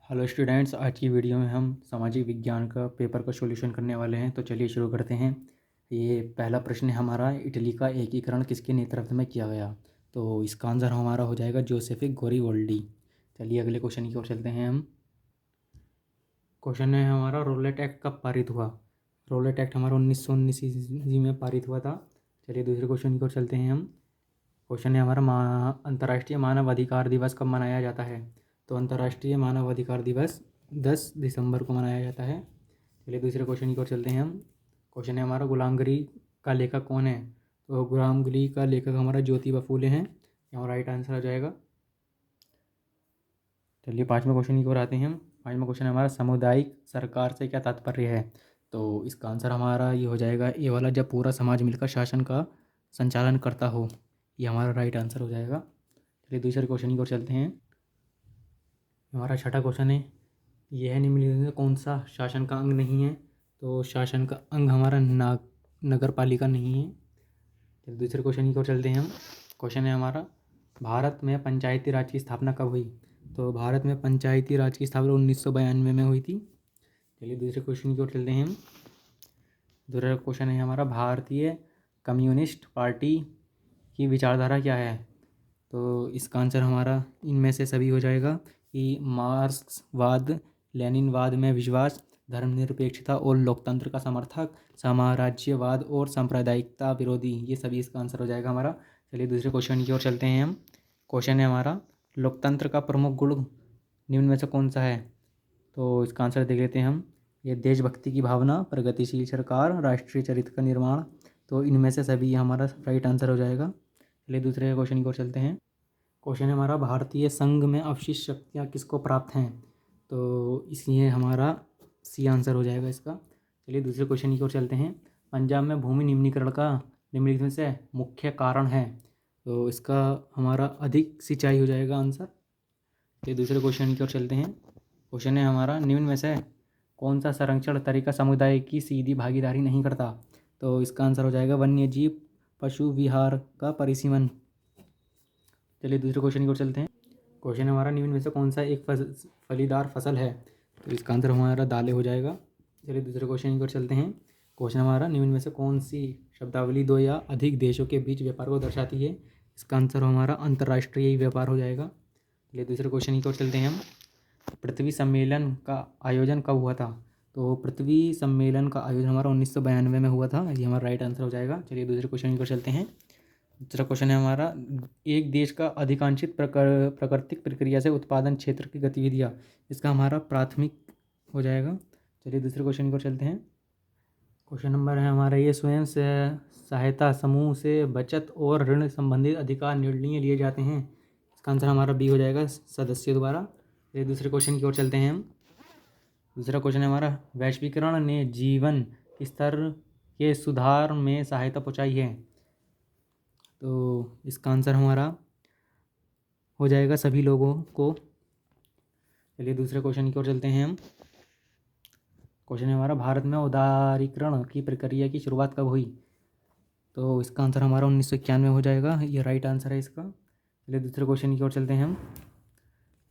Hello students, आज की video में हम सामाजिक विज्ञान का पेपर का सॉल्यूशन करने वाले हैं। तो चलिए शुरू करते हैं। ये पहला प्रश्न है हमारा, इटली का एकीकरण किसके नेतृत्व में किया गया। तो इसका आंसर हमारा हो जाएगा जोसेफ गोरिगोल्डी। चलिए अगले क्वेश्चन की ओर चलते हैं हम। क्वेश्चन है हमारा, रोलेट एक्ट कब पारित हुआ। रोलेट एक्ट हमारा 1919 ईस्वी में पारित हुआ था। चलिए दूसरे क्वेश्चन की ओर चलते हैं हम। क्वेश्चन है हमारा, अंतर्राष्ट्रीय मानव अधिकार दिवस कब मनाया जाता है। तो अंतर्राष्ट्रीय मानव अधिकार दिवस 10 दिसंबर को मनाया जाता है। चलिए दूसरे क्वेश्चन की ओर चलते हैं हम। क्वेश्चन है हमारा, गुलामगिरी का लेखक कौन है। तो गुलामगिरी का लेखक हमारा ज्योतिबा फूले हैं। यहाँ राइट आंसर आ जाएगा। चलिए पाँचवें क्वेश्चन की ओर आते हैं हम। पाँचवा क्वेश्चन है हमारा, सामुदायिक सरकार से क्या तात्पर्य है। तो इसका आंसर हमारा ये हो जाएगा, ये वाला, जब पूरा समाज मिलकर शासन का संचालन करता हो। ये हमारा राइट आंसर हो जाएगा। चलिए दूसरे क्वेश्चन की ओर चलते हैं। हमारा छठा क्वेश्चन है, यह निम्नलिखित में कौन सा शासन का अंग नहीं है। तो शासन का अंग हमारा नगर पालिका नहीं है। चलिए दूसरे क्वेश्चन की ओर चलते हैं हम। क्वेश्चन है हमारा, भारत में पंचायती राज की स्थापना कब हुई। तो भारत में पंचायती राज की स्थापना 1992 में हुई थी। चलिए दूसरे क्वेश्चन की ओर चलते हैं हम। दूसरा क्वेश्चन है हमारा, भारतीय कम्युनिस्ट पार्टी की विचारधारा क्या है। तो इसका आंसर हमारा इनमें से सभी हो जाएगा कि मार्क्सवाद, लेनिनवाद में विश्वास, धर्मनिरपेक्षता और लोकतंत्र का समर्थक, साम्राज्यवाद और सांप्रदायिकता विरोधी, ये सभी इसका आंसर हो जाएगा हमारा। चलिए दूसरे क्वेश्चन की ओर चलते हैं हम। क्वेश्चन है हमारा, लोकतंत्र का प्रमुख गुण निम्न में से कौन सा है। तो इसका आंसर देख लेते हैं हम। ये देशभक्ति की भावना, प्रगतिशील सरकार, राष्ट्रीय चरित्र का निर्माण। तो इनमें से सभी हमारा राइट आंसर हो जाएगा। चलिए दूसरे क्वेश्चन की ओर चलते हैं। क्वेश्चन है हमारा, भारतीय संघ में अवशिष्ट शक्तियाँ किसको प्राप्त हैं। तो इसलिए हमारा सी आंसर हो जाएगा इसका। चलिए दूसरे क्वेश्चन की ओर चलते हैं। पंजाब में भूमि निम्नीकरण का निम्नलिखित में से मुख्य कारण है। तो इसका हमारा अधिक सिंचाई हो जाएगा आंसर। चलिए दूसरे क्वेश्चन की ओर चलते हैं। क्वेश्चन है हमारा, निम्न में से कौन सा संरक्षण तरीका समुदाय की सीधी भागीदारी नहीं करता। तो इसका आंसर हो जाएगा वन्य जीव पशु विहार का परिसीमन। चलिए दूसरे क्वेश्चन की ओर चलते हैं। क्वेश्चन हमारा, निम्न में से कौन सा एक फलीदार फसल है। तो इसका आंसर हमारा दालें हो जाएगा। चलिए दूसरे क्वेश्चन की ओर चलते हैं। क्वेश्चन हमारा, निम्न में से कौन सी शब्दावली दो या अधिक देशों के बीच व्यापार को दर्शाती है। इसका आंसर हमारा अंतर्राष्ट्रीय व्यापार हो जाएगा। चलिए दूसरे क्वेश्चन की ओर चलते हैं हम। पृथ्वी सम्मेलन का आयोजन कब हुआ था। तो पृथ्वी सम्मेलन का आयोजन हमारा 1992 में हुआ था। ये हमारा राइट आंसर हो जाएगा। चलिए दूसरे क्वेश्चन की ओर चलते हैं। दूसरा क्वेश्चन है हमारा, एक देश का अधिकांशित प्राकृतिक प्रक्रिया से उत्पादन क्षेत्र की गतिविधियाँ, इसका हमारा प्राथमिक हो जाएगा। चलिए दूसरे क्वेश्चन की ओर चलते हैं। क्वेश्चन नंबर है हमारा, ये स्वयं से सहायता समूह से बचत और ऋण संबंधित अधिकार निर्णय लिए जाते हैं। इसका आंसर हमारा बी हो जाएगा, सदस्य द्वारा। चलिए दूसरे क्वेश्चन की ओर चलते हैं हम। दूसरा क्वेश्चन है हमारा, वैश्वीकरण ने जीवन स्तर के सुधार में सहायता पहुँचाई है। तो इसका आंसर हमारा हो जाएगा सभी लोगों को। चलिए दूसरे क्वेश्चन की ओर चलते हैं हम। क्वेश्चन है हमारा, भारत में उदारीकरण की प्रक्रिया की शुरुआत कब हुई। तो इसका आंसर हमारा 1991 हो जाएगा। ये राइट आंसर है इसका। चलिए दूसरे क्वेश्चन की ओर चलते हैं हम।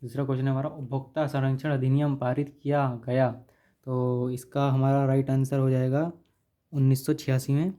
दूसरा क्वेश्चन है हमारा, उपभोक्ता संरक्षण अधिनियम पारित किया गया। तो इसका हमारा राइट आंसर हो जाएगा 1986 में।